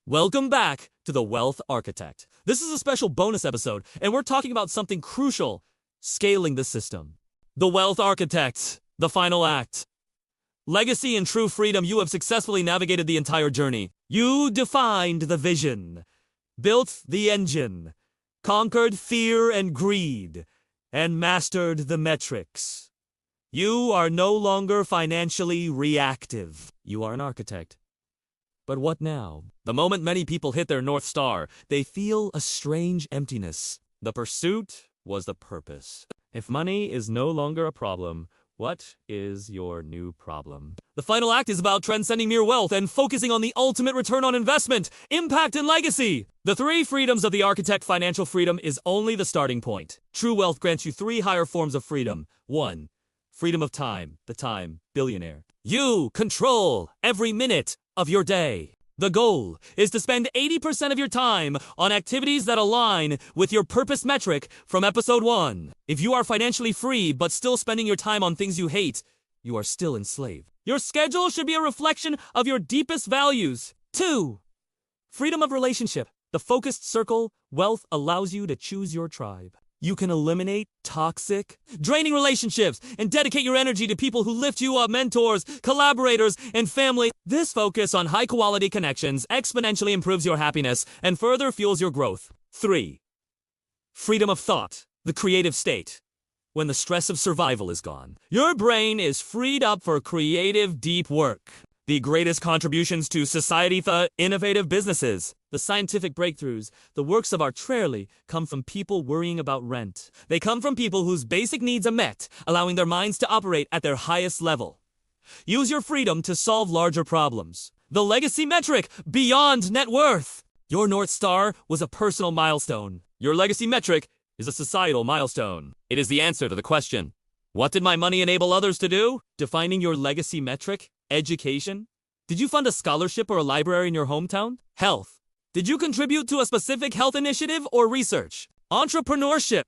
Welcome back to The Wealth Architect. This is a special bonus episode, and we're talking about something crucial: scaling the system. The Wealth Architect, the final act. Legacy and true freedom. You have successfully navigated the entire journey. You defined the vision, built the engine, conquered fear and greed, and mastered the metrics. You are no longer financially reactive. You are an architect. But what now? The moment many people hit their North Star, they feel a strange emptiness. The pursuit was the purpose. If money is no longer a problem, what is your new problem? The final act is about transcending mere wealth and focusing on the ultimate return on investment, impact, and legacy. The three freedoms of the architect. Financial freedom is only the starting point. True wealth grants you three higher forms of freedom. 1. Freedom of time. The time billionaire. You control every minute of your day. The goal is to spend 80% of your time on activities that align with your purpose metric from episode 1. If you are financially free but still spending your time on things you hate, you are still enslaved. Your schedule should be a reflection of your deepest values. 2. Freedom of relationship. The focused circle. Wealth allows you to choose your tribe. You can eliminate toxic, draining relationships and dedicate your energy to people who lift you up: mentors, collaborators, and family. This focus on high-quality connections exponentially improves your happiness and further fuels your growth. 3. Freedom of thought, the creative state. When the stress of survival is gone, your brain is freed up for creative, deep work. The greatest contributions to society, the innovative businesses, the scientific breakthroughs, the works of art rarely come from people worrying about rent. They come from people whose basic needs are met, allowing their minds to operate at their highest level. Use your freedom to solve larger problems. The legacy metric, beyond net worth. Your North Star was a personal milestone. Your legacy metric is a societal milestone. It is the answer to the question, what did my money enable others to do? Defining your legacy metric. Education. Did you fund a scholarship or a library in your hometown? Health. Did you contribute to a specific health initiative or research? Entrepreneurship.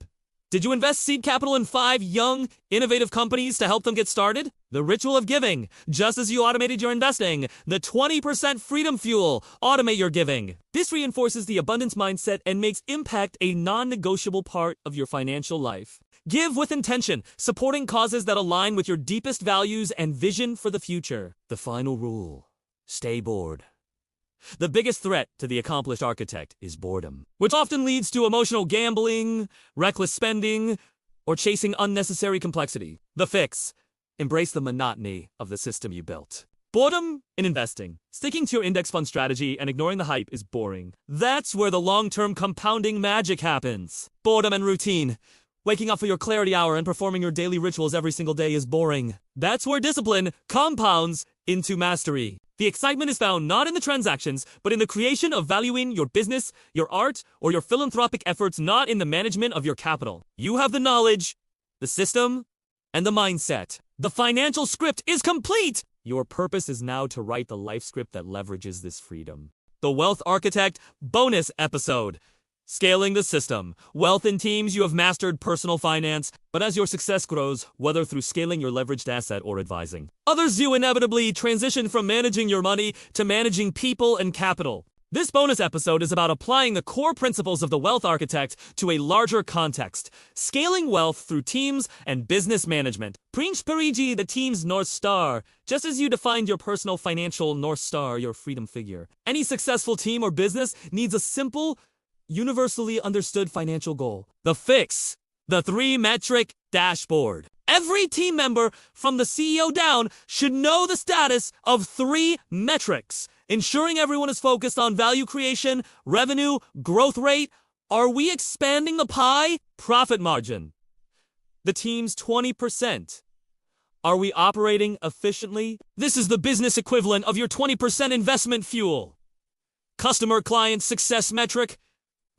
Did you invest seed capital in 5 young, innovative companies to help them get started? The ritual of giving. Just as you automated your investing, the 20% freedom fuel. Automate your giving. This reinforces the abundance mindset and makes impact a non-negotiable part of your financial life. Give with intention, supporting causes that align with your deepest values and vision for the future. The final rule: stay bored. The biggest threat to the accomplished architect is boredom, which often leads to emotional gambling, reckless spending, or chasing unnecessary complexity. The fix: embrace the monotony of the system you built. Boredom in investing. Sticking to your index fund strategy and ignoring the hype is boring. That's where the long-term compounding magic happens. Boredom and routine. Waking up for your clarity hour and performing your daily rituals every single day is boring. That's where discipline compounds into mastery. The excitement is found not in the transactions, but in the creation of value in your business, your art, or your philanthropic efforts, not in the management of your capital. You have the knowledge, the system, and the mindset. The financial script is complete! Your purpose is now to write the life script that leverages this freedom. The Wealth Architect bonus episode. Scaling the system. Wealth in teams. You have mastered personal finance, but as your success grows, whether through scaling your leveraged asset or advising others, you inevitably transition from managing your money to managing people and capital. This bonus episode is about applying the core principles of the Wealth Architect to a larger context, scaling wealth through teams and business management. Prince Parigi, the team's North Star. Just as you defined your personal financial North Star, your freedom figure. Any successful team or business needs a simple, universally understood financial goal. The fix: the 3-metric dashboard. Every team member, from the CEO down, should know the status of 3 metrics, ensuring everyone is focused on value creation, revenue, growth rate. Are we expanding the pie? Profit margin. The team's 20%. Are we operating efficiently? This is the business equivalent of your 20% investment fuel. Customer client success metric.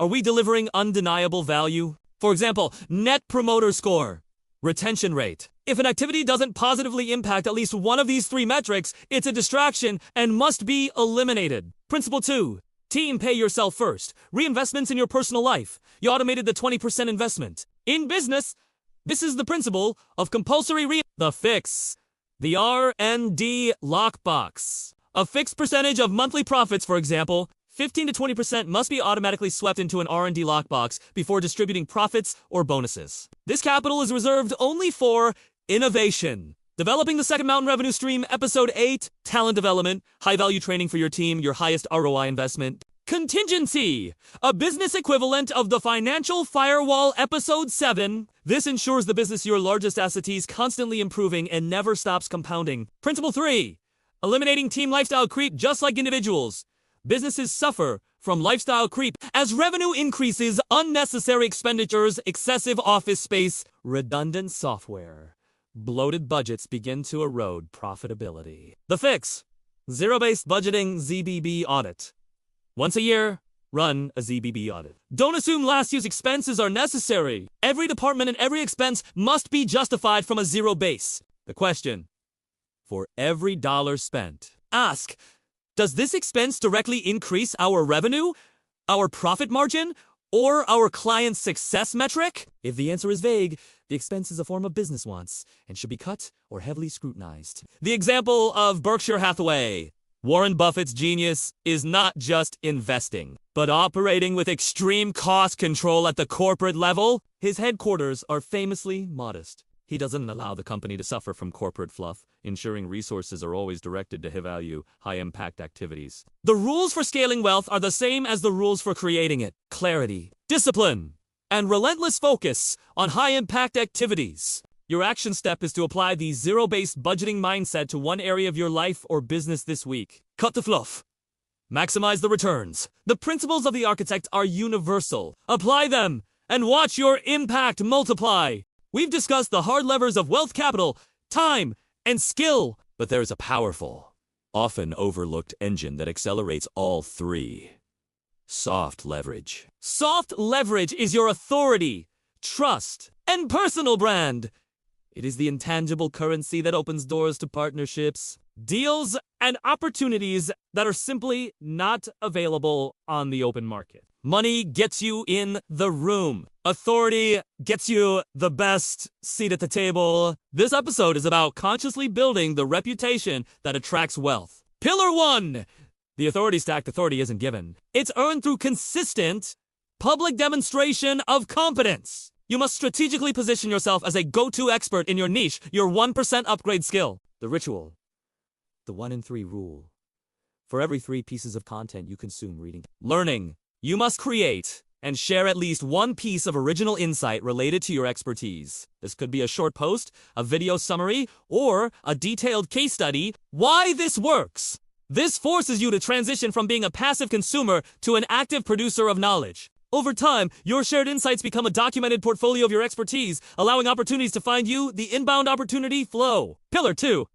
Are we delivering undeniable value? For example, net promoter score, retention rate. If an activity doesn't positively impact at least one of these 3 metrics, it's a distraction and must be eliminated. Principle 2. Team, pay yourself first. Reinvestments in your personal life. You automated the 20% investment. In business, this is the principle of compulsory The fix: the R&D lockbox. A fixed percentage of monthly profits, for example, 15 to 20% must be automatically swept into an R&D lockbox before distributing profits or bonuses. This capital is reserved only for innovation. Developing the second mountain revenue stream, Episode 8, Talent Development, high-value training for your team, your highest ROI investment. Contingency, a business equivalent of the financial firewall, Episode 7. This ensures the business your largest asset is constantly improving and never stops compounding. Principle 3, eliminating team lifestyle creep just like individuals. Businesses suffer from lifestyle creep as revenue increases, unnecessary expenditures, excessive office space, redundant software. Bloated budgets begin to erode profitability. The fix, zero-based budgeting ZBB audit. Once a year, run a ZBB audit. Don't assume last year's expenses are necessary. Every department and every expense must be justified from a zero base. The question, for every dollar spent, ask, does this expense directly increase our revenue, our profit margin, or our client's success metric? If the answer is vague, the expense is a form of business wants and should be cut or heavily scrutinized. The example of Berkshire Hathaway. Warren Buffett's genius is not just investing, but operating with extreme cost control at the corporate level. His headquarters are famously modest. He doesn't allow the company to suffer from corporate fluff, ensuring resources are always directed to high-value, high-impact activities. The rules for scaling wealth are the same as the rules for creating it. Clarity, discipline, and relentless focus on high-impact activities. Your action step is to apply the zero-based budgeting mindset to one area of your life or business this week. Cut the fluff. Maximize the returns. The principles of the architect are universal. Apply them and watch your impact multiply. We've discussed the hard levers of wealth capital, time, and skill, but there is a powerful, often overlooked engine that accelerates all three. Soft leverage. Soft leverage is your authority, trust, and personal brand. It is the intangible currency that opens doors to partnerships, deals, and opportunities that are simply not available on the open market. Money gets you in the room. Authority gets you the best seat at the table. This episode is about consciously building the reputation that attracts wealth. Pillar 1. The authority stacked authority isn't given. It's earned through consistent public demonstration of competence. You must strategically position yourself as a go-to expert in your niche, your 1% upgrade skill. The ritual. The 1 in 3 rule. For every 3 pieces of content you consume reading. Learning. You must create and share at least one piece of original insight related to your expertise. This could be a short post, a video summary, or a detailed case study. Why this works. This forces you to transition from being a passive consumer to an active producer of knowledge. Over time, your shared insights become a documented portfolio of your expertise, allowing opportunities to find you, the inbound opportunity flow. Pillar 2.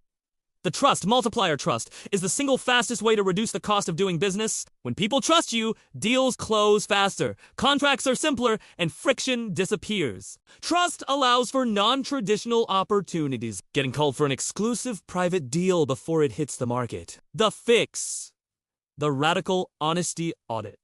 The trust multiplier. Trust is the single fastest way to reduce the cost of doing business. When people trust you, deals close faster, contracts are simpler, and friction disappears. Trust allows for non-traditional opportunities, getting called for an exclusive private deal before it hits the market. The fix. The radical honesty audit.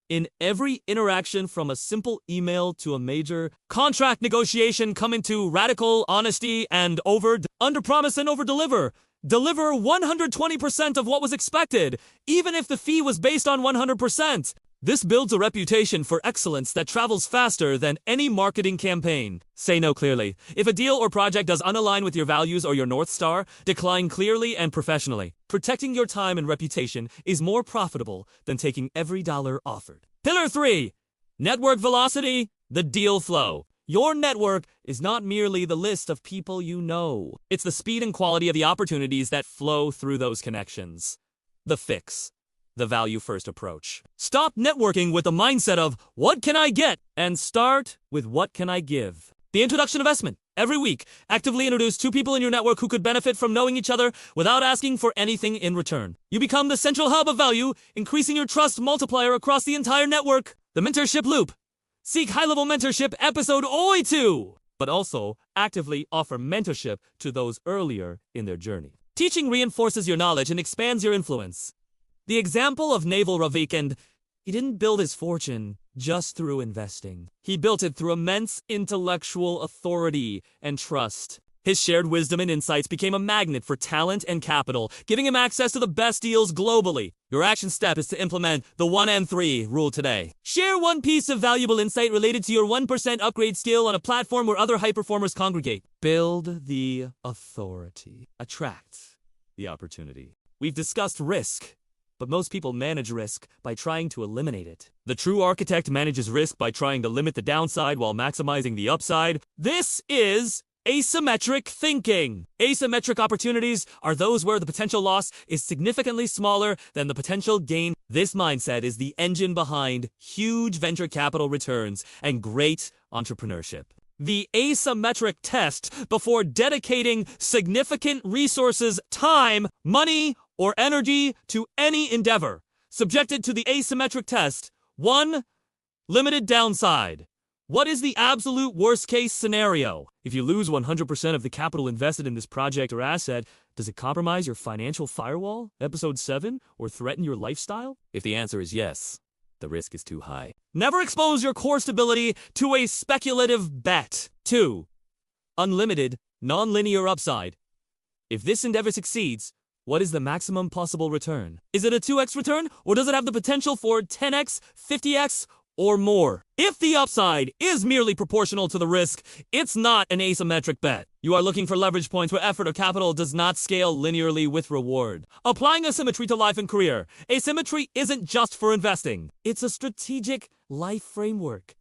In every interaction from a simple email to a major contract negotiation, come into radical honesty and under-promise and over-deliver. Deliver 120% of what was expected, even if the fee was based on 100%. This builds a reputation for excellence that travels faster than any marketing campaign. Say no clearly. If a deal or project does unalign with your values or your North Star, decline clearly and professionally. Protecting your time and reputation is more profitable than taking every dollar offered. Pillar 3. Network velocity, the deal flow. Your network is not merely the list of people you know. It's the speed and quality of the opportunities that flow through those connections. The fix. The value-first approach. Stop networking with the mindset of, what can I get? And start with, what can I give? The introduction investment. Every week, actively introduce 2 people in your network who could benefit from knowing each other without asking for anything in return. You become the central hub of value, increasing your trust multiplier across the entire network. The mentorship loop. Seek high-level mentorship, episode 2, but also actively offer mentorship to those earlier in their journey. Teaching reinforces your knowledge and expands your influence. The example of Naval Ravikant, he didn't build his fortune just through investing. He built it through immense intellectual authority and trust. His shared wisdom and insights became a magnet for talent and capital, giving him access to the best deals globally. Your action step is to implement the 1 and 3 rule today. Share one piece of valuable insight related to your 1% upgrade skill on a platform where other high performers congregate. Build the authority. Attract the opportunity. We've discussed risk, but most people manage risk by trying to eliminate it. The true architect manages risk by trying to limit the downside while maximizing the upside. This is asymmetric thinking. Asymmetric opportunities are those where the potential loss is significantly smaller than the potential gain. This mindset is the engine behind huge venture capital returns and great entrepreneurship. The asymmetric test before dedicating significant resources, time, money, or energy to any endeavor. Subjected to the asymmetric test. 1. Limited downside. What is the absolute worst-case scenario? If you lose 100% of the capital invested in this project or asset, does it compromise your financial firewall, episode 7, or threaten your lifestyle? If the answer is yes, the risk is too high. Never expose your core stability to a speculative bet. 2. Unlimited, non-linear upside. If this endeavor succeeds, what is the maximum possible return? Is it a 2x return, or does it have the potential for 10x, 50x, or more? If the upside is merely proportional to the risk, it's not an asymmetric bet. You are looking for leverage points where effort or capital does not scale linearly with reward. Applying asymmetry to life and career. Asymmetry isn't just for investing. It's a strategic life framework.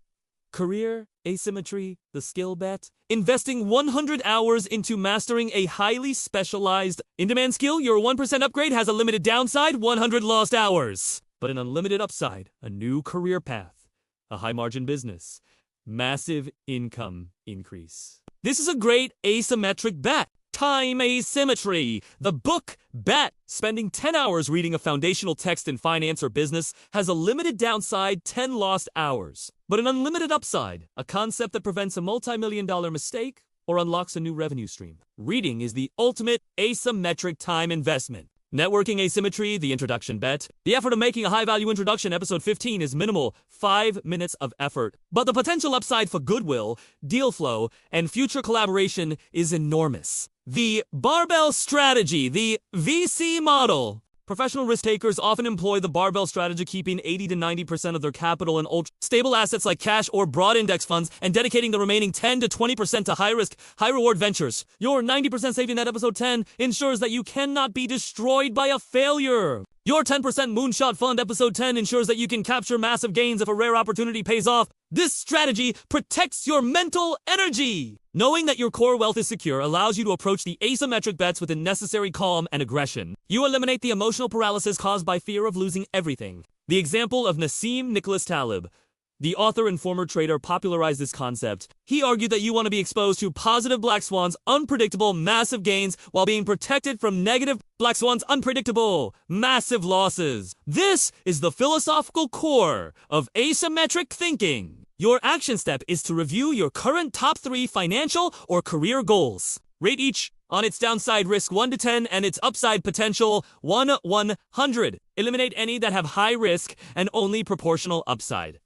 Career, asymmetry, the skill bet. Investing 100 hours into mastering a highly specialized in-demand skill, your 1% upgrade has a limited downside, 100 lost hours. But an unlimited upside, a new career path, a high-margin business, massive income increase. This is a great asymmetric bet. Time asymmetry. The book Bet. Spending 10 hours reading a foundational text in finance or business has a limited downside, 10 lost hours. But an unlimited upside, a concept that prevents a multi-million-dollar mistake or unlocks a new revenue stream. Reading is the ultimate asymmetric time investment. Networking asymmetry, the introduction bet. The effort of making a high-value introduction, episode 15, is minimal, 5 minutes of effort. But the potential upside for goodwill, deal flow, and future collaboration is enormous. The barbell strategy, the VC model. Professional risk takers often employ the barbell strategy, keeping 80 to 90% of their capital in stable assets like cash or broad index funds and dedicating the remaining 10 to 20% to high-risk, high-reward ventures. Your 90% safety net, episode 10, ensures that you cannot be destroyed by a failure. Your 10% moonshot fund, episode 10, ensures that you can capture massive gains if a rare opportunity pays off. This strategy protects your mental energy. Knowing that your core wealth is secure allows you to approach the asymmetric bets with the necessary calm and aggression. You eliminate the emotional paralysis caused by fear of losing everything. The example of Nassim Nicholas Taleb, the author and former trader, popularized this concept. He argued that you want to be exposed to positive black swans, unpredictable, massive gains, while being protected from negative black swans, unpredictable, massive losses. This is the philosophical core of asymmetric thinking. Your action step is to review your current top 3 financial or career goals. Rate each on its downside risk 1 to 10 and its upside potential 100. Eliminate any that have high risk and only proportional upside.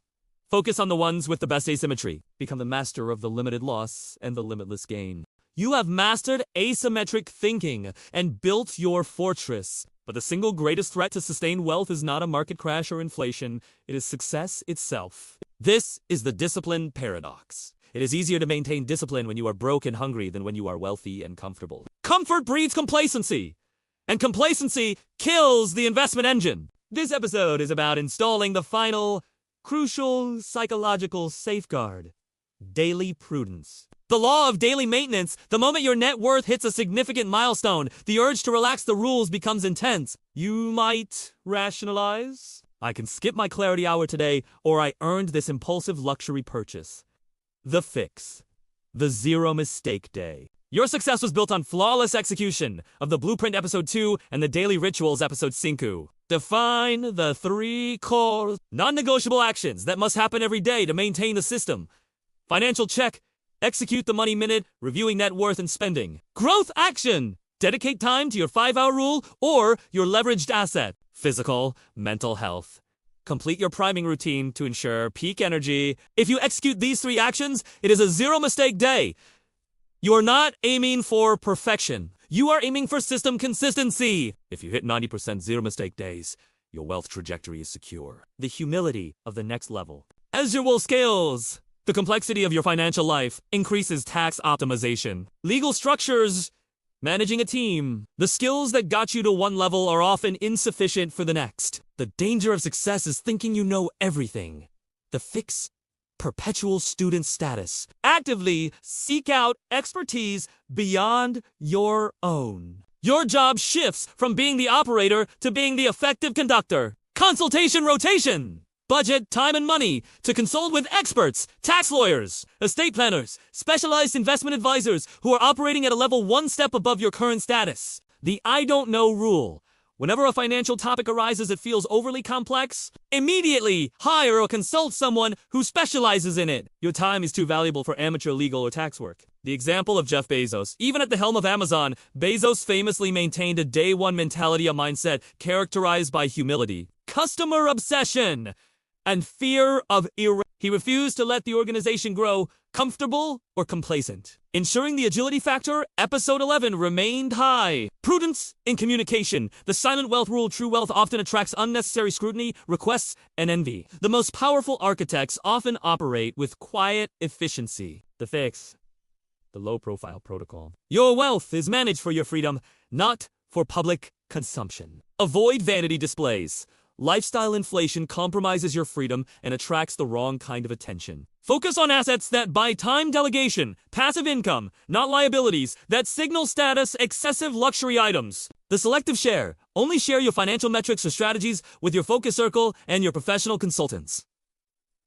Focus on the ones with the best asymmetry. Become the master of the limited loss and the limitless gain. You have mastered asymmetric thinking and built your fortress. But the single greatest threat to sustained wealth is not a market crash or inflation. It is success itself. This is the discipline paradox. It is easier to maintain discipline when you are broke and hungry than when you are wealthy and comfortable. Comfort breeds complacency, and complacency kills the investment engine. This episode is about installing the final, crucial psychological safeguard: daily prudence. The law of daily maintenance. The moment your net worth hits a significant milestone, the urge to relax the rules becomes intense. You might rationalize, I can skip my clarity hour today, or I earned this impulsive luxury purchase. The fix. The zero mistake day. Your success was built on flawless execution of the Blueprint episode 2 and the Daily Rituals episode 5. Define the 3 core, non-negotiable actions that must happen every day to maintain the system. Financial check. Execute the money minute, reviewing net worth and spending. Growth action. Dedicate time to your 5-hour rule or your leveraged asset. Physical, mental health. Complete your priming routine to ensure peak energy. If you execute these 3 actions, it is a zero mistake day. You're not aiming for perfection. You are aiming for system consistency. If you hit 90% zero mistake days, your wealth trajectory is secure. The humility of the next level. As your wealth scales, the complexity of your financial life increases tax optimization, legal structures, managing a team. The skills that got you to one level are often insufficient for the next. The danger of success is thinking you know everything. The fix: perpetual student status. Actively seek out expertise beyond your own. Your job shifts from being the operator to being the effective conductor. Consultation rotation. Budget, time, and money to consult with experts, tax lawyers, estate planners, specialized investment advisors who are operating at a level one step above your current status. The I don't know rule. Whenever a financial topic arises that feels overly complex, immediately hire or consult someone who specializes in it. Your time is too valuable for amateur legal or tax work. The example of Jeff Bezos. Even at the helm of Amazon, Bezos famously maintained a day one mentality, a mindset characterized by humility, customer obsession, and fear of He refused to let the organization grow comfortable or complacent. Ensuring the agility factor, episode 11, remained high. Prudence in communication. The silent wealth rule: true wealth often attracts unnecessary scrutiny, requests, and envy. The most powerful architects often operate with quiet efficiency. The fix: the low-profile protocol. Your wealth is managed for your freedom, not for public consumption. Avoid vanity displays. Lifestyle inflation compromises your freedom and attracts the wrong kind of attention. Focus on assets that buy time delegation, passive income, not liabilities, that signal status, excessive luxury items. The selective share. Only share your financial metrics or strategies with your focus circle and your professional consultants.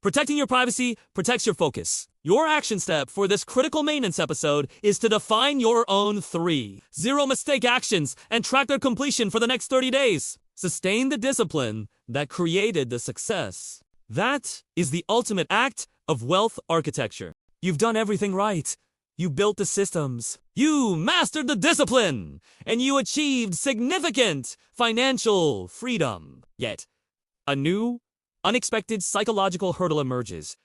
Protecting your privacy protects your focus. Your action step for this critical maintenance episode is to define your own 3 zero-mistake actions and track their completion for the next 30 days. Sustain the discipline that created the success. That is the ultimate act of wealth architecture. You've done everything right. You built the systems. You mastered the discipline. And you achieved significant financial freedom. Yet, a new, unexpected psychological hurdle emerges: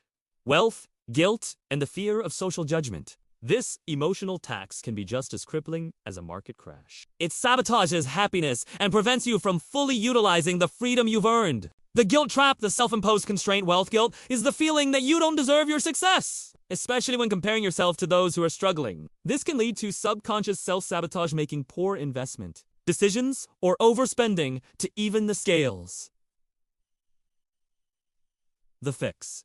wealth, guilt, and the fear of social judgment. This emotional tax can be just as crippling as a market crash. It sabotages happiness and prevents you from fully utilizing the freedom you've earned. The guilt trap, the self-imposed constraint, wealth guilt, is the feeling that you don't deserve your success, especially when comparing yourself to those who are struggling. This can lead to subconscious self-sabotage, making poor investment decisions or overspending to even the scales. The fix: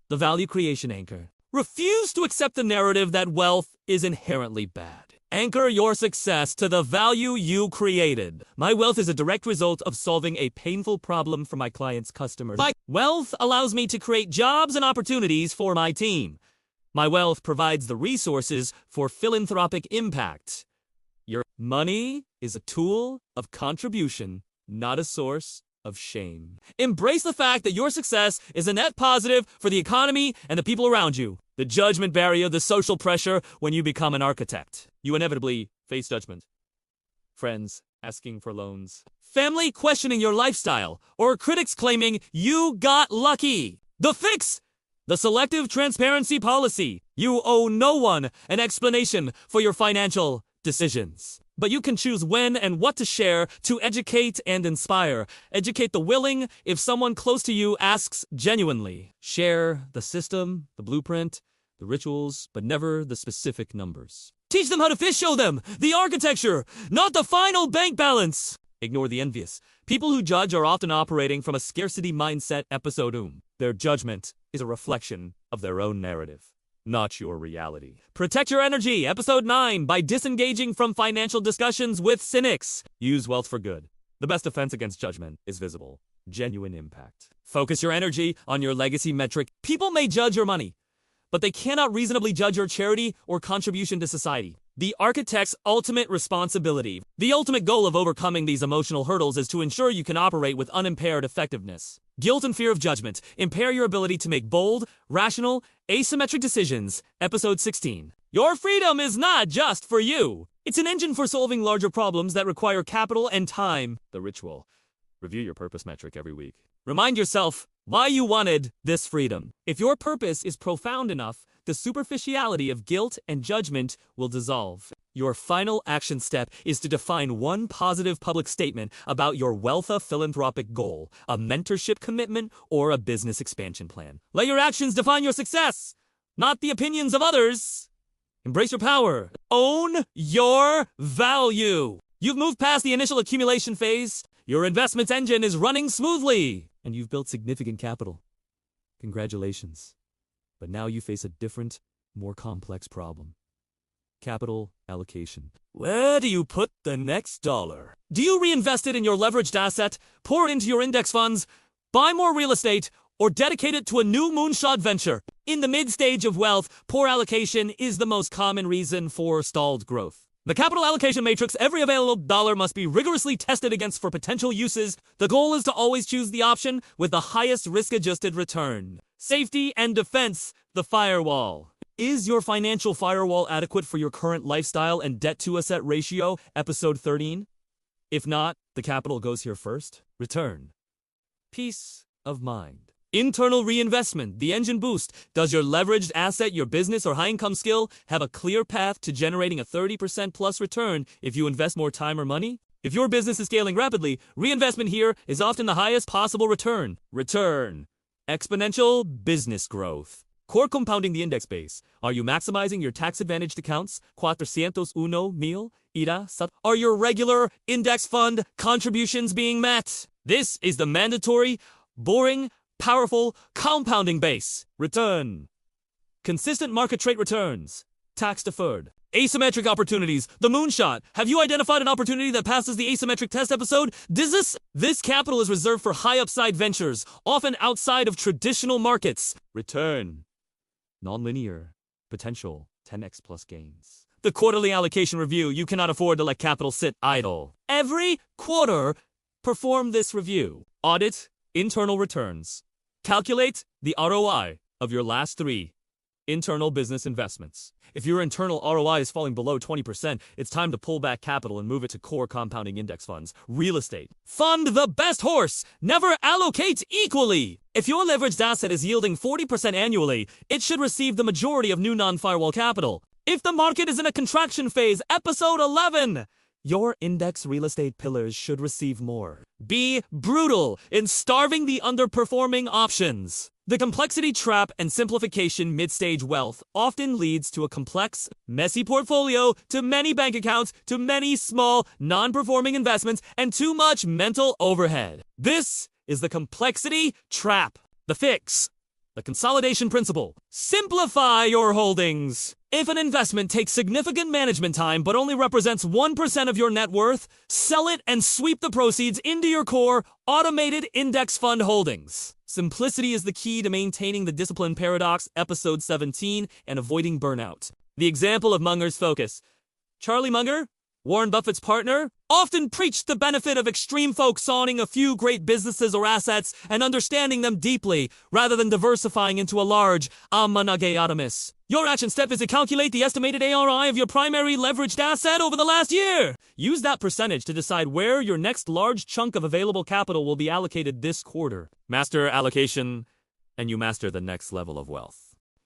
the value creation anchor. Refuse to accept the narrative that wealth is inherently bad. Anchor your success to the value you created. My wealth is a direct result of solving a painful problem for my clients' customers. My wealth allows me to create jobs and opportunities for my team. My wealth provides the resources for philanthropic impact. Your money is a tool of contribution, not a source of shame. Embrace the fact that your success is a net positive for the economy and the people around you. The judgment barrier, the social pressure when you become an architect. You inevitably face judgment. Friends asking for loans. Family questioning your lifestyle, or critics claiming you got lucky. The fix: the selective transparency policy. You owe no one an explanation for your financial decisions. But you can choose when and what to share to educate and inspire. Educate the willing if someone close to you asks genuinely. Share the system, the blueprint, the rituals, but never the specific numbers. Teach them how to fish, show them the architecture, not the final bank balance. Ignore the envious. People who judge are often operating from a scarcity mindset. Episode Their judgment is a reflection of their own narrative, not your reality. Protect your energy. Episode 9, by disengaging from financial discussions with cynics. Use wealth for good. The best defense against judgment is visible, genuine impact. Focus your energy on your legacy metric. People may judge your money, but they cannot reasonably judge your charity or contribution to society. The architect's ultimate responsibility. The ultimate goal of overcoming these emotional hurdles is to ensure you can operate with unimpaired effectiveness. Guilt and fear of judgment impair your ability to make bold, rational, asymmetric decisions. Episode 16. Your freedom is not just for you. It's an engine for solving larger problems that require capital and time. The ritual. Review your purpose metric every week. Remind yourself why you wanted this freedom. If your purpose is profound enough, the superficiality of guilt and judgment will dissolve. Your final action step is to define one positive public statement about your wealth philanthropic goal, a mentorship commitment, or a business expansion plan. Let your actions define your success, not the opinions of others. Embrace your power. Own your value. You've moved past the initial accumulation phase. Your investments engine is running smoothly, and you've built significant capital. Congratulations. But now you face a different, more complex problem. Capital allocation. Where do you put the next dollar? Do you reinvest it in your leveraged asset, pour it into your index funds, buy more real estate, or dedicate it to a new moonshot venture? In the mid-stage of wealth, poor allocation is the most common reason for stalled growth. The capital allocation matrix, every available dollar must be rigorously tested against for potential uses. The goal is to always choose the option with the highest risk-adjusted return. Safety and defense, the firewall. Is your financial firewall adequate for your current lifestyle and debt-to-asset ratio? Episode 13. If not, the capital goes here first. Return. Peace of mind. Internal reinvestment, the engine boost. Does your leveraged asset, your business, or high-income skill have a clear path to generating a 30% plus return if you invest more time or money? If your business is scaling rapidly, reinvestment here is often the highest possible return. Return. Exponential business growth. Core compounding the index base. Are you maximizing your tax-advantaged accounts? 401,000 ira sat. Are your regular index fund contributions being met? This is the mandatory, boring, powerful compounding base. Return. Consistent market trait returns. Tax deferred. Asymmetric opportunities. The moonshot. Have you identified an opportunity that passes the asymmetric test episode? This capital is reserved for high upside ventures, often outside of traditional markets. Return. Nonlinear. Potential. 10x plus gains. The quarterly allocation review. You cannot afford to let capital sit idle. Every quarter, perform this review. Audit internal returns. Calculate the ROI of your last 3 internal business investments. If your internal ROI is falling below 20%, it's time to pull back capital and move it to core compounding index funds. Real estate. Fund the best horse. Never allocate equally. If your leveraged asset is yielding 40% annually, it should receive the majority of new non-firewall capital. If the market is in a contraction phase, episode 11, your index real estate pillars should receive more. Be brutal in starving the underperforming options. The complexity trap and simplification mid-stage wealth often leads to a complex, messy portfolio, to many bank accounts, to many small, non-performing investments, and too much mental overhead. This is the complexity trap. The fix. The consolidation principle. Simplify your holdings. If an investment takes significant management time but only represents 1% of your net worth, sell it and sweep the proceeds into your core, automated index fund holdings. Simplicity is the key to maintaining the discipline paradox, episode 17, and avoiding burnout. The example of Munger's focus. Charlie Munger, Warren Buffett's partner, often preached the benefit of extreme focus owning a few great businesses or assets and understanding them deeply, rather than diversifying into a large amanageatamis. Your action step is to calculate the estimated ARI of your primary leveraged asset over the last year. Use that percentage to decide where your next large chunk of available capital will be allocated this quarter. Master allocation, and you master the next level of wealth.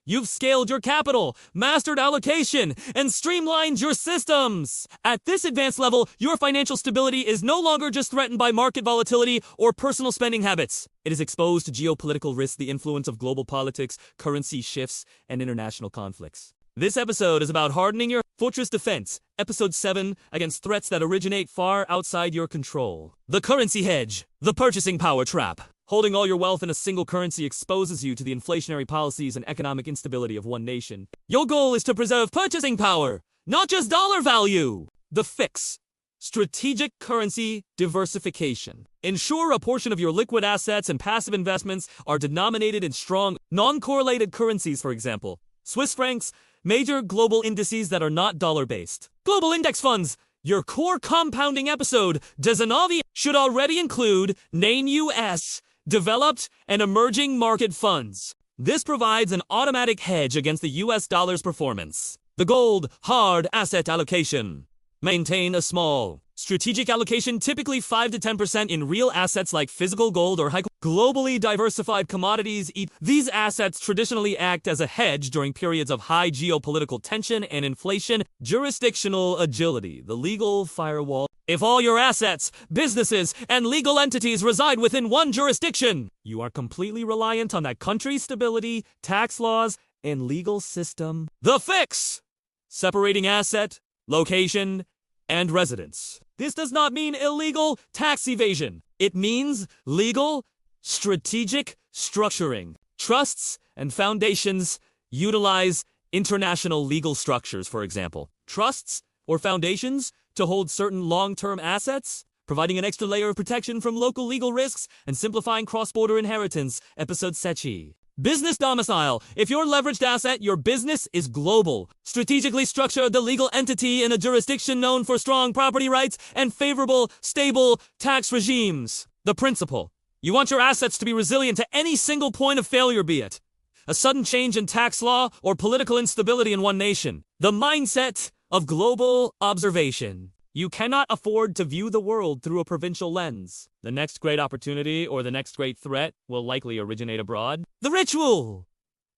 You've scaled your capital, mastered allocation, and streamlined your systems. At this advanced level, your financial stability is no longer just threatened by market volatility or personal spending habits. It is exposed to geopolitical risks, the influence of global politics, currency shifts, and international conflicts. This episode is about hardening your fortress defense, episode 7, against threats that originate far outside your control. The currency hedge, the purchasing power trap. Holding all your wealth in a single currency exposes you to the inflationary policies and economic instability of one nation. Your goal is to preserve purchasing power, not just dollar value. The fix. Strategic currency diversification. Ensure a portion of your liquid assets and passive investments are denominated in strong, non-correlated currencies, for example, Swiss francs, major global indices that are not dollar-based. Global index funds. Your core compounding episode, Dezanavi, should already include NAIN US, developed and emerging market funds. This provides an automatic hedge against the US dollar's performance. The gold hard asset allocation. Maintain a small, Strategic allocation, typically 5 to 10% in real assets like physical gold or globally diversified commodities. These assets traditionally act as a hedge during periods of high geopolitical tension and inflation. Jurisdictional agility, the legal firewall. If all your assets, businesses, and legal entities reside within one jurisdiction, you are completely reliant on that country's stability, tax laws, and legal system. The fix! Separating asset, location, and residence. This does not mean illegal tax evasion. It means legal, strategic structuring. Trusts and foundations utilize international legal structures, for example. Trusts or foundations to hold certain long-term assets, providing an extra layer of protection from local legal risks and simplifying cross-border inheritance. Episode Sechi. Business domicile. If your leveraged asset, your business is global. Strategically structure the legal entity in a jurisdiction known for strong property rights and favorable, stable tax regimes. The principle. You want your assets to be resilient to any single point of failure, be it a sudden change in tax law or political instability in one nation. The mindset of global observation. You cannot afford to view the world through a provincial lens. The next great opportunity or the next great threat will likely originate abroad. The ritual.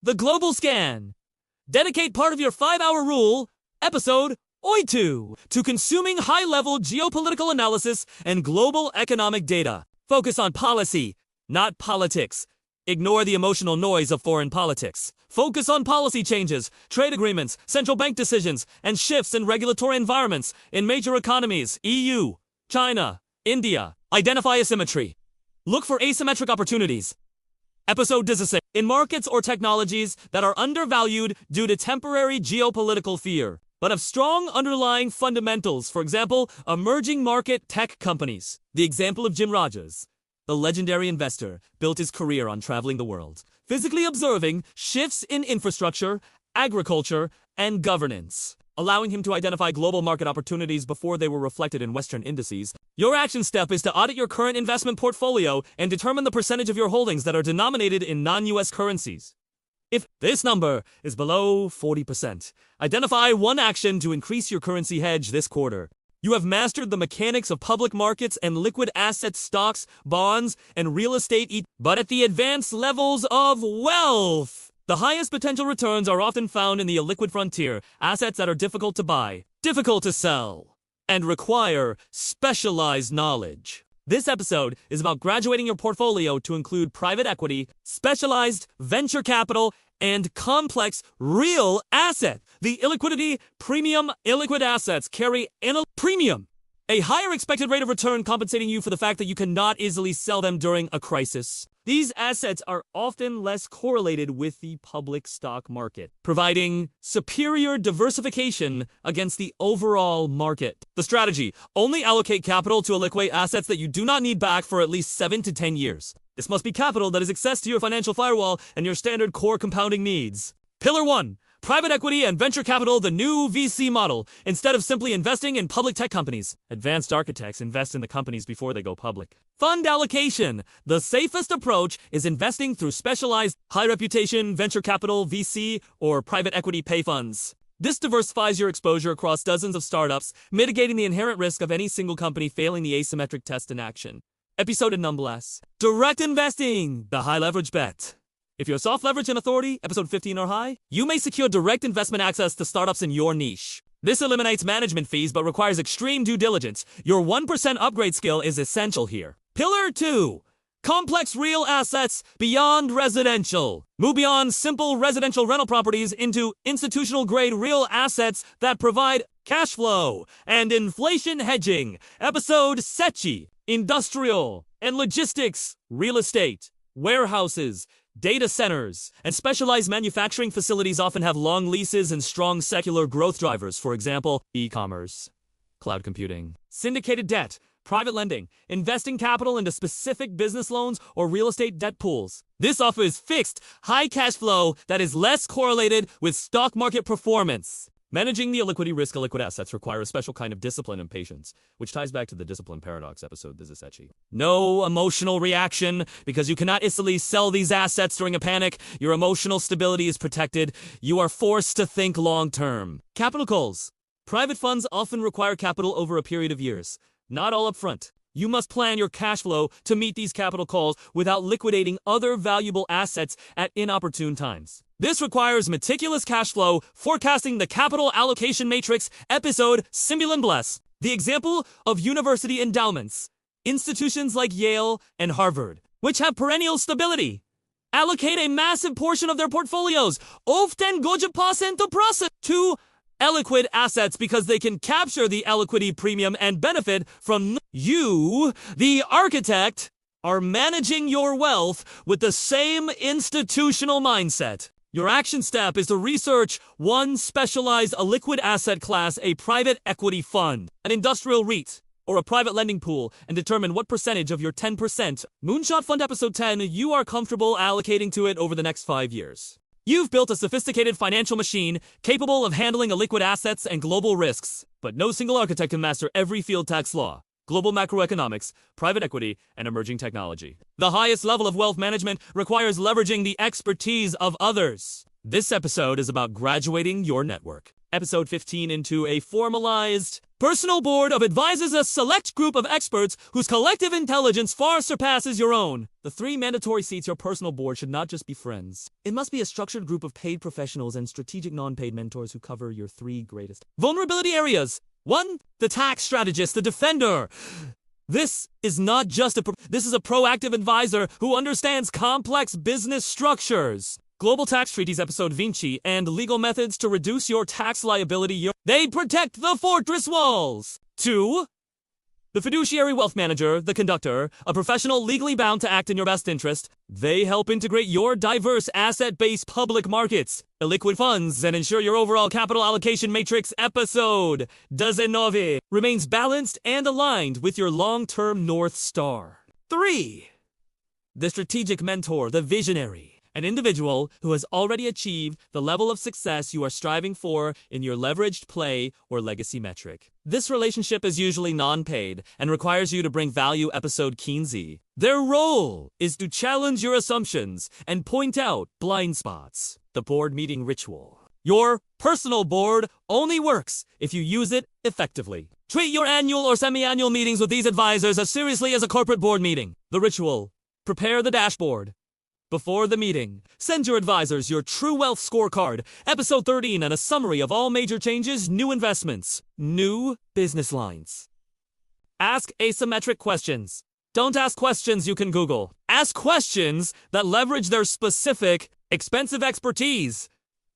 The global scan. Dedicate part of your 5-hour rule, episode Oitu, to consuming high-level geopolitical analysis and global economic data. Focus on policy, not politics. Ignore the emotional noise of foreign politics. Focus on policy changes, trade agreements, central bank decisions, and shifts in regulatory environments in major economies, EU, China, India. Identify asymmetry. Look for asymmetric opportunities. Episode 16. In markets or technologies that are undervalued due to temporary geopolitical fear, but have strong underlying fundamentals, for example, emerging market tech companies. The example of Jim Rogers, the legendary investor, built his career on traveling the world, physically observing shifts in infrastructure, agriculture, and governance, allowing him to identify global market opportunities before they were reflected in Western indices. Your action step is to audit your current investment portfolio and determine the percentage of your holdings that are denominated in non-US currencies. If this number is below 40%, identify one action to increase your currency hedge this quarter. You have mastered the mechanics of public markets and liquid assets, stocks, bonds, and real estate, but at the advanced levels of wealth. The highest potential returns are often found in the illiquid frontier, assets that are difficult to buy, difficult to sell, and require specialized knowledge. This episode is about graduating your portfolio to include private equity, specialized venture capital, and complex real asset. The illiquidity premium illiquid assets carry a premium, a higher expected rate of return compensating you for the fact that you cannot easily sell them during a crisis. These assets are often less correlated with the public stock market, providing superior diversification against the overall market. The strategy: only allocate capital to illiquid assets that you do not need back for at least 7 to 10 years. This must be capital that is access to your financial firewall and your standard core compounding needs. Pillar 1. Private equity and venture capital, the new VC model. Instead of simply investing in public tech companies, advanced architects invest in the companies before they go public. Fund allocation. The safest approach is investing through specialized, high-reputation venture capital, VC, or private equity pay funds. This diversifies your exposure across dozens of startups, mitigating the inherent risk of any single company failing the asymmetric test in action. Episode nonetheless. Direct investing, the high leverage bet. If you're soft leverage and authority, episode 15 or high, you may secure direct investment access to startups in your niche. This eliminates management fees but requires extreme due diligence. Your 1% upgrade skill is essential here. Pillar 2. Complex real assets beyond residential. Move beyond simple residential rental properties into institutional-grade real assets that provide cash flow and inflation hedging. Episode Sechi. Industrial and logistics, real estate, warehouses, data centers, and specialized manufacturing facilities often have long leases and strong secular growth drivers, for example, e-commerce, cloud computing, syndicated debt, private lending, investing capital into specific business loans or real estate debt pools. This offers fixed, high cash flow that is less correlated with stock market performance. Managing the illiquidity risk of liquid assets require a special kind of discipline and patience, which ties back to the discipline paradox episode. This is Sechi. No emotional reaction, because you cannot easily sell these assets during a panic. Your emotional stability is protected. You are forced to think long term. Capital calls. Private funds often require capital over a period of years. not all upfront. You must plan your cash flow to meet these capital calls without liquidating other valuable assets at inopportune times. This requires meticulous cash flow forecasting, the capital allocation matrix, episode Simulant Bless. The example of university endowments, institutions like Yale and Harvard, which have perennial stability, allocate a massive portion of their portfolios, often 50% to illiquid assets because they can capture the illiquidity premium and benefit from. You, the architect, are managing your wealth with the same institutional mindset. Your action step is to research one specialized illiquid asset class, a private equity fund, an industrial REIT, or a private lending pool, and determine what percentage of your 10% Moonshot Fund episode 10 you are comfortable allocating to it over the next 5 years. You've built a sophisticated financial machine capable of handling illiquid assets and global risks, but no single architect can master every field tax law, global macroeconomics, private equity, and emerging technology. The highest level of wealth management requires leveraging the expertise of others. This episode is about graduating your network. Episode 15 into a formalized personal board of advisors, a select group of experts whose collective intelligence far surpasses your own. The 3 mandatory seats your personal board should not just be friends. It must be a structured group of paid professionals and strategic non-paid mentors who cover your 3 greatest vulnerability areas. 1. The tax strategist, the defender. This is not just this is a proactive advisor who understands complex business structures. Global Tax Treaties episode Vinci and legal methods to reduce your tax liability. They protect the fortress walls. 2. The fiduciary wealth manager, the conductor, a professional legally bound to act in your best interest. They help integrate your diverse asset-based public markets, illiquid funds, and ensure your overall capital allocation matrix episode 19 remains balanced and aligned with your long-term North Star. 3. The strategic mentor, the visionary. An individual who has already achieved the level of success you are striving for in your leveraged play or legacy metric. This relationship is usually non-paid and requires you to bring value episode 15. Their role is to challenge your assumptions and point out blind spots. The board meeting ritual. Your personal board only works if you use it effectively. Treat your annual or semi-annual meetings with these advisors as seriously as a corporate board meeting. The ritual. Prepare the dashboard. Before the meeting, send your advisors your True Wealth Scorecard, episode 13, and a summary of all major changes, new investments, new business lines. Ask asymmetric questions. Don't ask questions you can Google. Ask questions that leverage their specific, expensive expertise.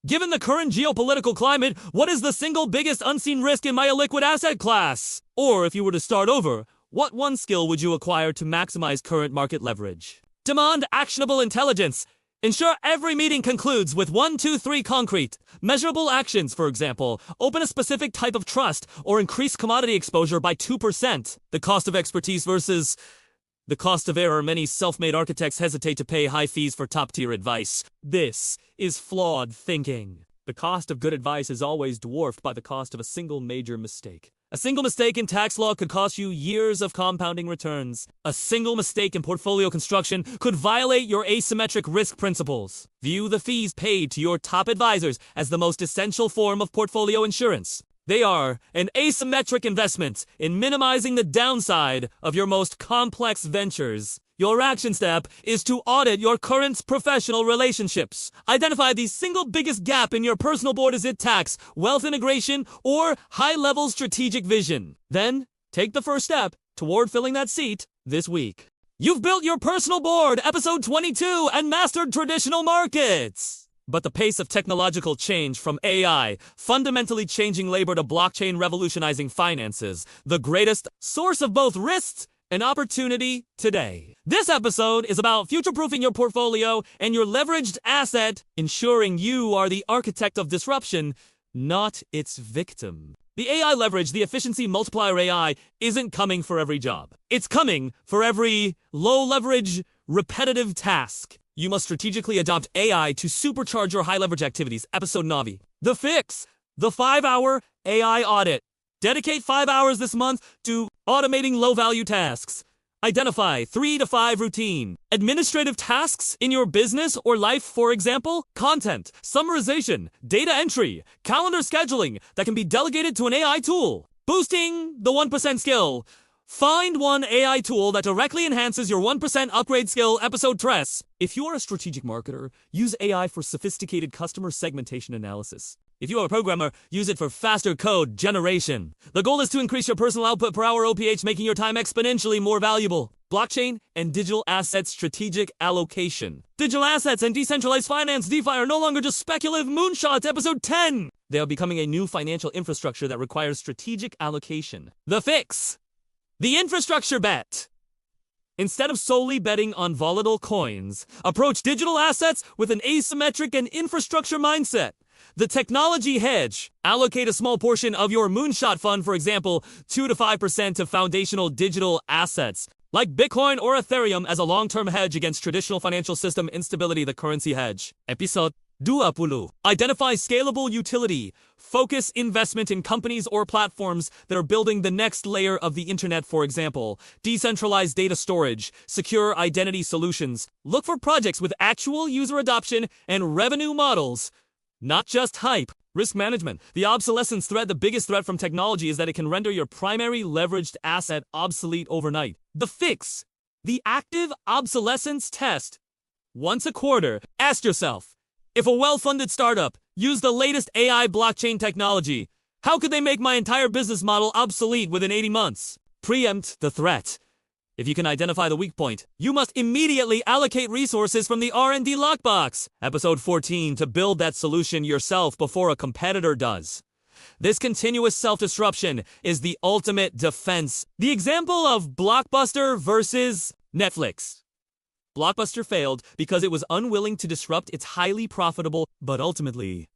Given the current geopolitical climate, what is the single biggest unseen risk in my illiquid asset class? Or if you were to start over, what one skill would you acquire to maximize current market leverage? Demand actionable intelligence. Ensure every meeting concludes with 1, 2, 3 concrete, measurable actions. For example, open a specific type of trust or increase commodity exposure by 2%. The cost of expertise versus the cost of error. Many self-made architects hesitate to pay high fees for top-tier advice. This is flawed thinking. The cost of good advice is always dwarfed by the cost of a single major mistake. A single mistake in tax law could cost you years of compounding returns. A single mistake in portfolio construction could violate your asymmetric risk principles. View the fees paid to your top advisors as the most essential form of portfolio insurance. They are an asymmetric investment in minimizing the downside of your most complex ventures. Your action step is to audit your current professional relationships. Identify the single biggest gap in your personal board. Is it tax, wealth integration, or high-level strategic vision? Then, take the first step toward filling that seat this week. You've built your personal board, episode 22, and mastered traditional markets. But the pace of technological change, from AI fundamentally changing labor to blockchain revolutionizing finances, the greatest source of both risks and opportunity today. This episode is about future-proofing your portfolio and your leveraged asset, ensuring you are the architect of disruption, not its victim. The AI leverage, the efficiency multiplier AI, isn't coming for every job. It's coming for every low-leverage, repetitive task. You must strategically adopt AI to supercharge your high-leverage activities. Episode Navi. The fix. The 5-hour AI audit. Dedicate 5 hours this month to automating low-value tasks. Identify 3 to 5 routine, administrative tasks in your business or life, for example, content, summarization, data entry, calendar scheduling that can be delegated to an AI tool. Boosting the 1% skill. Find one AI tool that directly enhances your 1% upgrade skill. Episode 3. If you are a strategic marketer, use AI for sophisticated customer segmentation analysis. If you are a programmer, use it for faster code generation. The goal is to increase your personal output per hour OPH, making your time exponentially more valuable. Blockchain and digital assets strategic allocation. Digital assets and decentralized finance DeFi are no longer just speculative moonshots. Episode 10. They are becoming a new financial infrastructure that requires strategic allocation. The fix. The infrastructure bet. Instead of solely betting on volatile coins, approach digital assets with an asymmetric and infrastructure mindset. The technology hedge. Allocate a small portion of your moonshot fund, for example, 2 to 5% to foundational digital assets, like Bitcoin or Ethereum, as a long-term hedge against traditional financial system instability. The currency hedge. Episode 20. Identify scalable utility. Focus investment in companies or platforms that are building the next layer of the internet, for example, decentralized data storage, secure identity solutions. Look for projects with actual user adoption and revenue models, not just hype. Risk management. The obsolescence threat. The biggest threat from technology is that it can render your primary leveraged asset obsolete overnight. The fix. The active obsolescence test. Once a quarter, ask yourself, if a well-funded startup used the latest AI blockchain technology, how could they make my entire business model obsolete within 80 months? Preempt the threat. If you can identify the weak point, you must immediately allocate resources from the R&D lockbox. Episode 14. To build that solution yourself before a competitor does. This continuous self-disruption is the ultimate defense. The example of Blockbuster versus Netflix. Blockbuster failed because it was unwilling to disrupt its highly profitable, but ultimately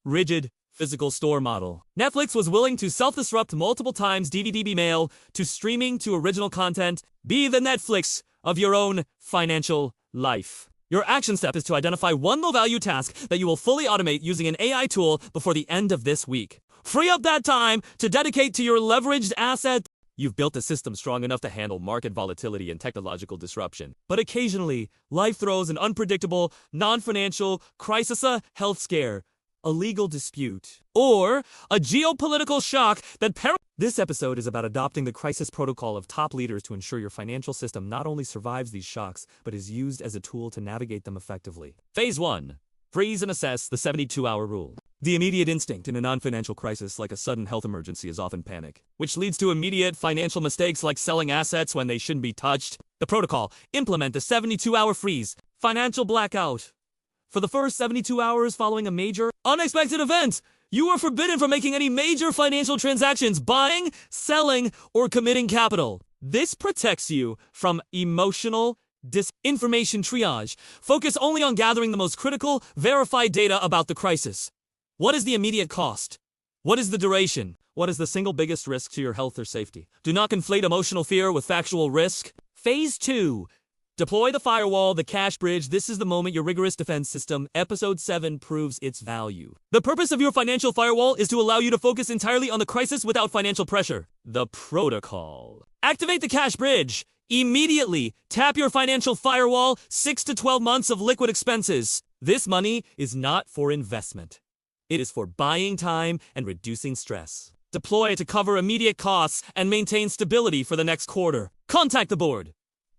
rigid, physical store model. Netflix was willing to self-disrupt multiple times. DVD mail to streaming to original content. Be the Netflix of your own financial life. Your action step is to identify one low-value task that you will fully automate using an AI tool before the end of this week. Free up that time to dedicate to your leveraged asset. You've built a system strong enough to handle market volatility and technological disruption. But occasionally, life throws an unpredictable, non-financial crisis, a health scare, a legal dispute, or a geopolitical shock that This episode is about adopting the crisis protocol of top leaders to ensure your financial system not only survives these shocks, but is used as a tool to navigate them effectively. Phase 1. Freeze and assess the 72-hour rule. The immediate instinct in a non-financial crisis like a sudden health emergency is often panic, which leads to immediate financial mistakes like selling assets when they shouldn't be touched. The protocol. Implement the 72-hour freeze. Financial blackout. For the first 72 hours following a major, unexpected event, you are forbidden from making any major financial transactions, buying, selling, or committing capital. This protects you from emotional disinformation triage. Focus only on gathering the most critical, verified data about the crisis. What is the immediate cost? What is the duration? What is the single biggest risk to your health or safety? Do not conflate emotional fear with factual risk. Phase 2. Deploy the firewall, the cash bridge. This is the moment your rigorous defense system, Episode 7, proves its value. The purpose of your financial firewall is to allow you to focus entirely on the crisis without financial pressure. The protocol. Activate the cash bridge. Immediately tap your financial firewall. 6 to 12 months of liquid expenses. This money is not for investment. It is for buying time and reducing stress. Deploy it to cover immediate costs and maintain stability for the next quarter. Contact the board.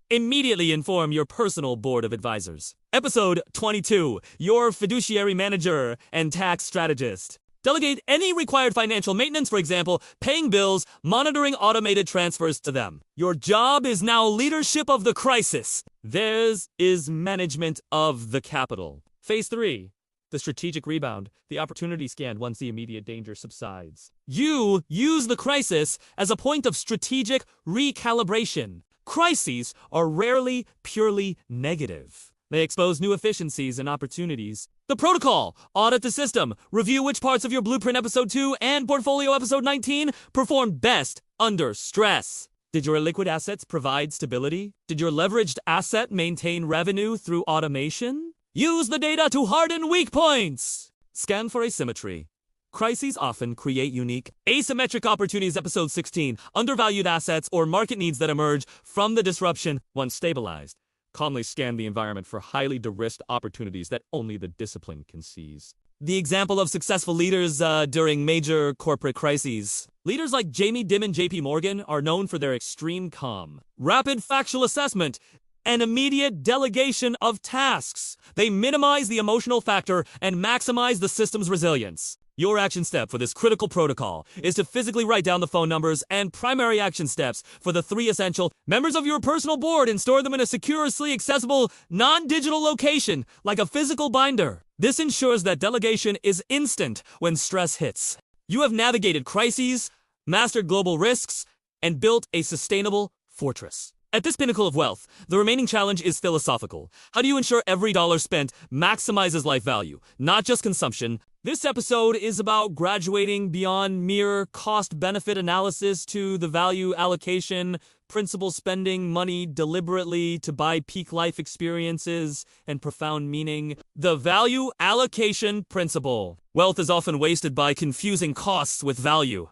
Immediately inform your personal board of advisors. Episode 22. Your fiduciary manager and tax strategist. Delegate any required financial maintenance, for example, paying bills, monitoring automated transfers to them. Your job is now leadership of the crisis. Theirs is management of the capital. Phase 3. The strategic rebound, the opportunity scan once the immediate danger subsides. You use the crisis as a point of strategic recalibration. Crises are rarely purely negative. They expose new efficiencies and opportunities. The protocol. Audit the system. Review which parts of your blueprint Episode 2 and portfolio Episode 19 performed best under stress. Did your liquid assets provide stability? Did your leveraged asset maintain revenue through automation? Use the data to harden weak points. Scan for asymmetry. Crises often create unique, asymmetric opportunities. Episode 16. Undervalued assets or market needs that emerge from the disruption once stabilized. Calmly scan the environment for highly de-risked opportunities that only the discipline can seize. The example of successful leaders during major corporate crises. Leaders like Jamie Dimon and JP Morgan are known for their extreme calm, rapid factual assessment, and immediate delegation of tasks. They minimize the emotional factor and maximize the system's resilience. Your action step for this critical protocol is to physically write down the phone numbers and primary action steps for the 3 essential members of your personal board and store them in a securely accessible, non-digital location, like a physical binder. This ensures that delegation is instant when stress hits. You have navigated crises, mastered global risks, and built a sustainable fortress. At this pinnacle of wealth, the remaining challenge is philosophical. How do you ensure every dollar spent maximizes life value, not just consumption? This episode is about graduating beyond mere cost-benefit analysis to the value allocation principle, spending money deliberately to buy peak life experiences and profound meaning. The value allocation principle. Wealth is often wasted by confusing costs with value.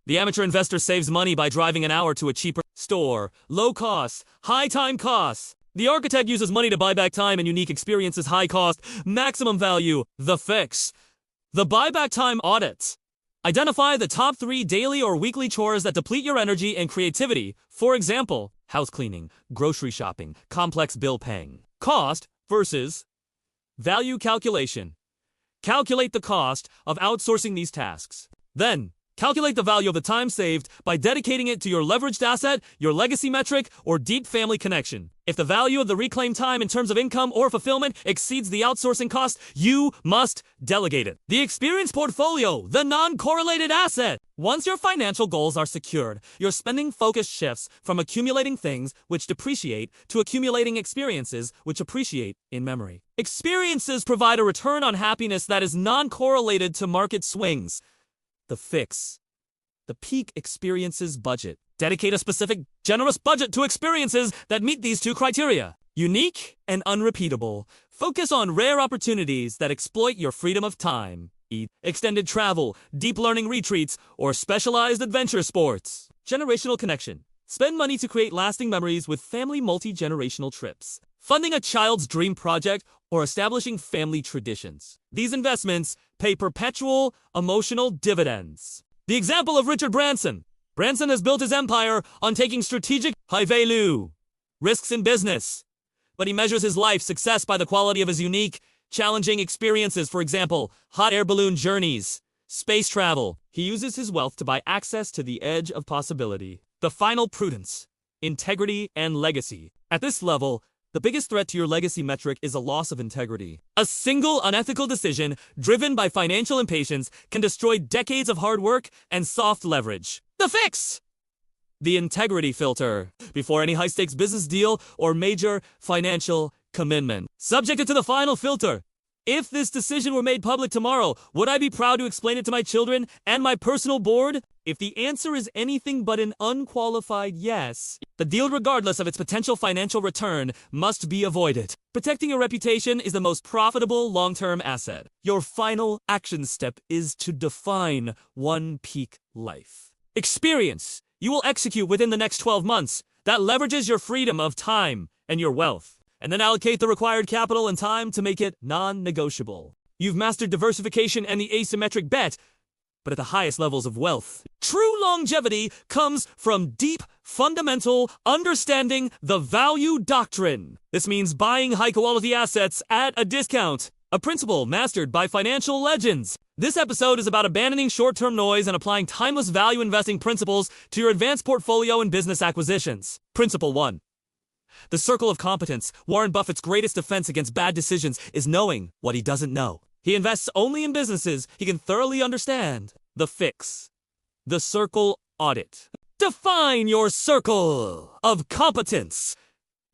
The amateur investor saves money by driving an hour to a cheaper store, low cost, high time costs. The architect uses money to buy back time and unique experiences, high cost, maximum value. The fix. The buyback time audits. Identify the top 3 daily or weekly chores that deplete your energy and creativity. For example, house cleaning, grocery shopping, complex bill paying. Cost versus value calculation. Calculate the cost of outsourcing these tasks. Then, calculate the value of the time saved by dedicating it to your leveraged asset, your legacy metric, or deep family connection. If the value of the reclaimed time in terms of income or fulfillment exceeds the outsourcing cost, you must delegate it. The experience portfolio, the non-correlated asset. Once your financial goals are secured, your spending focus shifts from accumulating things which depreciate to accumulating experiences which appreciate in memory. Experiences provide a return on happiness that is non-correlated to market swings. The fix. The peak experiences budget. Dedicate a specific, generous budget to experiences that meet these 2 criteria. Unique and unrepeatable. Focus on rare opportunities that exploit your freedom of time. Extended travel, deep learning retreats, or specialized adventure sports. Generational connection. Spend money to create lasting memories with family multi-generational trips. Funding a child's dream project or establishing family traditions. These investments pay perpetual emotional dividends. The example of Richard Branson. Branson has built his empire on taking strategic, high-value risks in business. But he measures his life success by the quality of his unique, challenging experiences. For example, hot air balloon journeys, space travel. He uses his wealth to buy access to the edge of possibility. The final prudence, integrity, and legacy. At this level, the biggest threat to your legacy metric is a loss of integrity. A single unethical decision driven by financial impatience can destroy decades of hard work and soft leverage. The fix! The integrity filter. Before any high-stakes business deal or major financial commitment. Subject it to the final filter. If this decision were made public tomorrow, would I be proud to explain it to my children and my personal board? If the answer is anything but an unqualified yes, the deal, regardless of its potential financial return, must be avoided. Protecting your reputation is the most profitable long-term asset. Your final action step is to define one peak life experience you will execute within the next 12 months that leverages your freedom of time and your wealth, and then allocate the required capital and time to make it non-negotiable. You've mastered diversification and the asymmetric bet, but at the highest levels of wealth. True longevity comes from deep, fundamental understanding the value doctrine. This means buying high-quality assets at a discount, a principle mastered by financial legends. This episode is about abandoning short-term noise and applying timeless value investing principles to your advanced portfolio and business acquisitions. Principle 1. The circle of competence. Warren Buffett's greatest defense against bad decisions is knowing what he doesn't know. He invests only in businesses he can thoroughly understand. The fix. The circle audit. Define your circle of competence.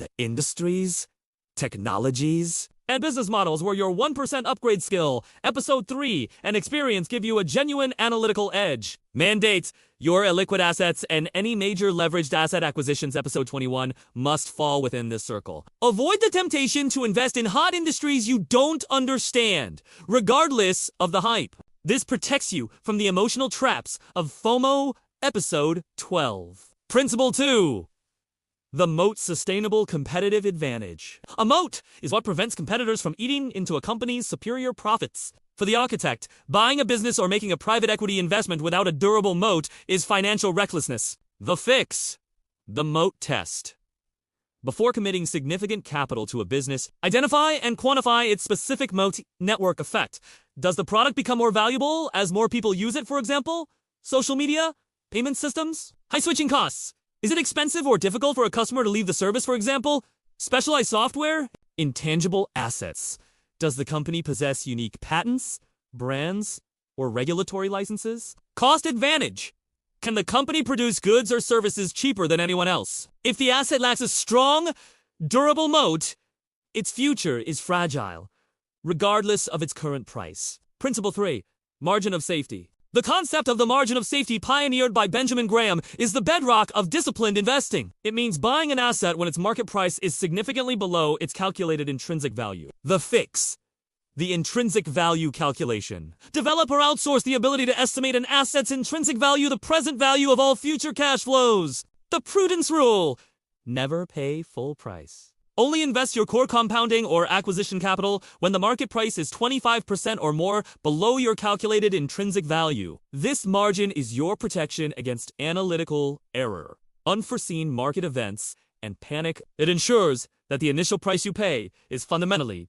The industries, technologies, and business models where your 1% upgrade skill, episode 3, and experience give you a genuine analytical edge. Mandate. Your illiquid assets and any major leveraged asset acquisitions, episode 21, must fall within this circle. Avoid the temptation to invest in hot industries you don't understand, regardless of the hype. This protects you from the emotional traps of FOMO, episode 12. Principle 2. The moat. Sustainable competitive advantage. A moat is what prevents competitors from eating into a company's superior profits. For the architect, buying a business or making a private equity investment without a durable moat is financial recklessness. The fix. The moat test. Before committing significant capital to a business, identify and quantify its specific moat network effect. Does the product become more valuable as more people use it, for example? Social media? Payment systems? High switching costs. Is it expensive or difficult for a customer to leave the service, for example? Specialized software? Intangible assets. Does the company possess unique patents, brands, or regulatory licenses? Cost advantage. Can the company produce goods or services cheaper than anyone else? If the asset lacks a strong, durable moat, its future is fragile, regardless of its current price. Principle 3. Margin of safety. The concept of the margin of safety pioneered by Benjamin Graham is the bedrock of disciplined investing. It means buying an asset when its market price is significantly below its calculated intrinsic value. The fix. The intrinsic value calculation. Develop or outsource the ability to estimate an asset's intrinsic value, the present value of all future cash flows. The prudence rule. Never pay full price. Only invest your core compounding or acquisition capital when the market price is 25% or more below your calculated intrinsic value. This margin is your protection against analytical error, unforeseen market events, and panic. It ensures that the initial price you pay is fundamentally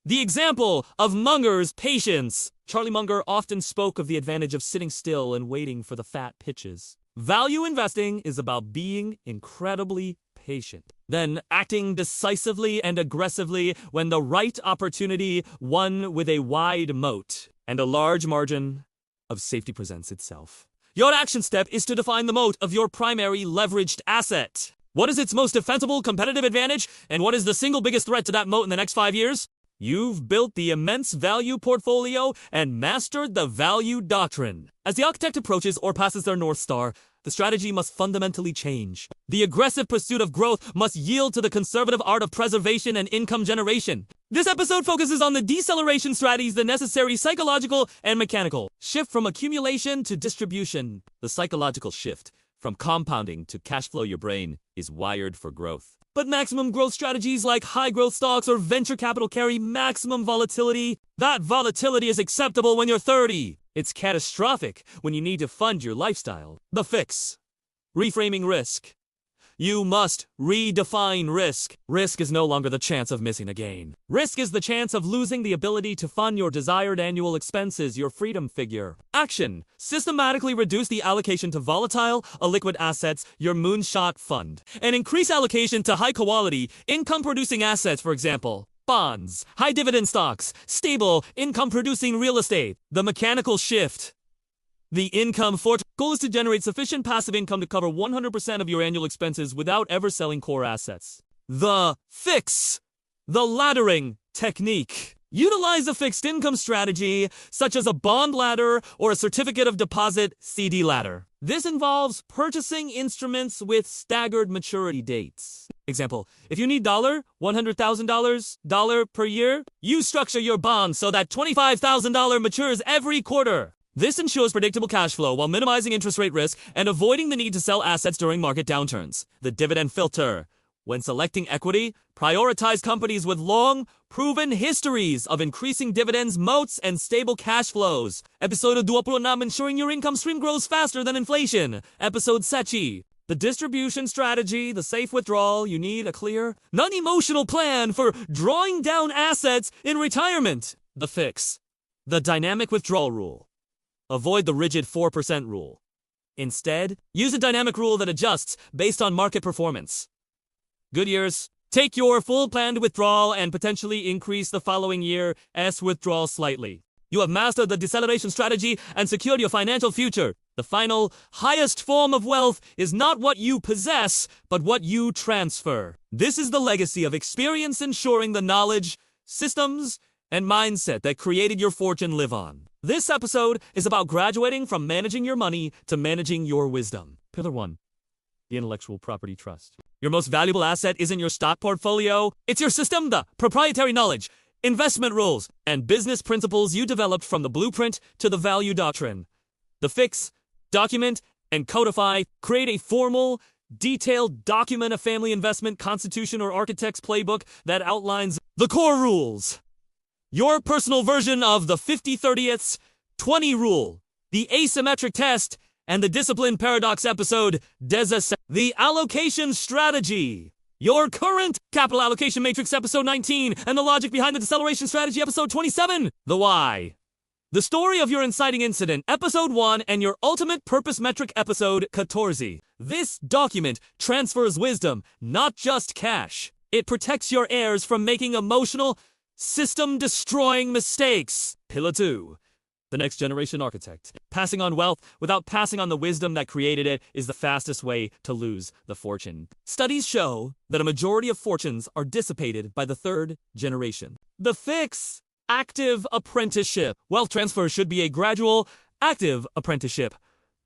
the example of Munger's patience. Charlie Munger often spoke of the advantage of sitting still and waiting for the fat pitches. Value investing is about being incredibly patient, then acting decisively and aggressively when the right opportunity, one with a wide moat and a large margin of safety, presents itself. Your action step is to define the moat of your primary leveraged asset. What is its most defensible competitive advantage, and what is the single biggest threat to that moat in the next 5 years? You've built the immense value portfolio and mastered the value doctrine. As the architect approaches or passes their North Star, the strategy must fundamentally change. The aggressive pursuit of growth must yield to the conservative art of preservation and income generation. This episode focuses on the deceleration strategies, the necessary psychological and mechanical shift from accumulation to distribution. The psychological shift from compounding to cash flow. Your brain is wired for growth. But maximum growth strategies like high growth stocks or venture capital carry maximum volatility. That volatility is acceptable when you're 30. It's catastrophic when you need to fund your lifestyle. The fix. Reframing risk. You must redefine risk. Risk is no longer the chance of missing a gain. Risk is the chance of losing the ability to fund your desired annual expenses, your freedom figure. Action. Systematically reduce the allocation to volatile, illiquid assets, your moonshot fund, and increase allocation to high-quality, income-producing assets, for example, bonds, high-dividend stocks, stable, income-producing real estate. The mechanical shift. The income fortress. Goal is to generate sufficient passive income to cover 100% of your annual expenses without ever selling core assets. The fix. The laddering technique. Utilize a fixed income strategy, such as a bond ladder or a certificate of deposit CD ladder. This involves purchasing instruments with staggered maturity dates. Example, if you need $100,000 per year, you structure your bonds so that $25,000 matures every quarter. This ensures predictable cash flow while minimizing interest rate risk and avoiding the need to sell assets during market downturns. The dividend filter. When selecting equity, prioritize companies with long, proven histories of increasing dividends, moats, and stable cash flows. Episode 26, ensuring your income stream grows faster than inflation. Episode 7. The distribution strategy, the safe withdrawal. You need a clear, non-emotional plan for drawing down assets in retirement. The fix. The dynamic withdrawal rule. Avoid the rigid 4% rule. Instead, use a dynamic rule that adjusts based on market performance. Good years. Take your full planned withdrawal and potentially increase the following year's withdrawal slightly. You have mastered the deceleration strategy and secured your financial future. The final, highest form of wealth is not what you possess, but what you transfer. This is the legacy of experience, ensuring the knowledge, systems, and mindset that created your fortune live on. This episode is about graduating from managing your money to managing your wisdom. Pillar 1. The intellectual property trust. Your most valuable asset isn't your stock portfolio. It's your system, the proprietary knowledge, investment rules, and business principles you developed from the blueprint to the value doctrine. The fix, document, and codify. Create a formal, detailed document, a family investment constitution or architect's playbook that outlines the core rules. your personal version of the 50/30ths, 20 rule, the asymmetric test, and the discipline paradox episode, the allocation strategy, your current capital allocation matrix episode 19, and the logic behind the deceleration strategy episode 27, the why. The story of your inciting incident, episode 1, and your ultimate purpose metric episode 14. This document transfers wisdom, not just cash. It protects your heirs from making emotional, system-destroying mistakes. Pillar 2. The next generation architect. Passing on wealth without passing on the wisdom that created it is the fastest way to lose the fortune. Studies show that a majority of fortunes are dissipated by the third generation. The fix. Active apprenticeship. Wealth transfer should be a gradual, active apprenticeship,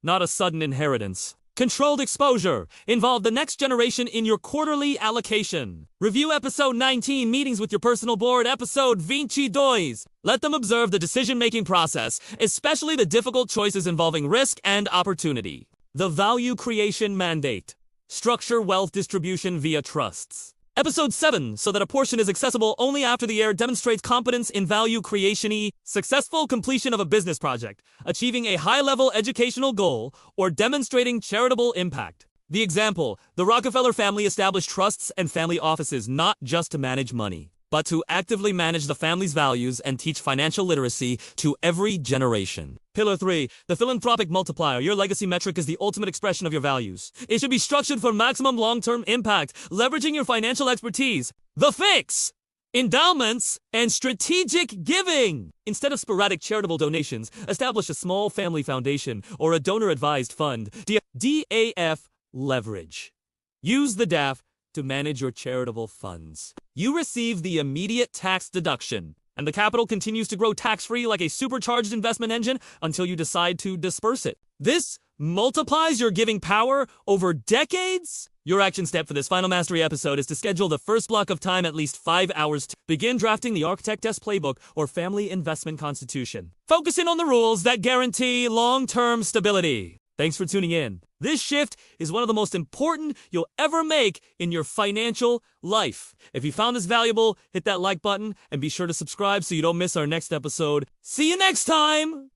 not a sudden inheritance. Controlled exposure. Involve the next generation in your quarterly allocation. Review episode 19, meetings with your personal board, episode 22. Let them observe the decision-making process, especially the difficult choices involving risk and opportunity. The value creation mandate. Structure wealth distribution via trusts. Episode 7, so that a portion is accessible only after the heir demonstrates competence in value creation. Successful completion of a business project, achieving a high-level educational goal, or demonstrating charitable impact. The example, the Rockefeller family established trusts and family offices not just to manage money, but to actively manage the family's values and teach financial literacy to every generation. Pillar 3, the philanthropic multiplier. Your legacy metric is the ultimate expression of your values. It should be structured for maximum long-term impact, leveraging your financial expertise. The fix! Endowments and strategic giving. Instead of sporadic charitable donations, establish a small family foundation or a donor-advised fund. DAF leverage. Use the DAF to manage your charitable funds. You receive the immediate tax deduction, and the capital continues to grow tax-free like a supercharged investment engine until you decide to disperse it. This multiplies your giving power over decades. Your action step for this final mastery episode is to schedule the first block of time at least 5 hours to begin drafting the Architect Test Playbook or Family Investment Constitution. Focus in on the rules that guarantee long-term stability. Thanks for tuning in. This shift is one of the most important you'll ever make in your financial life. If you found this valuable, hit that like button and be sure to subscribe so you don't miss our next episode. See you next time!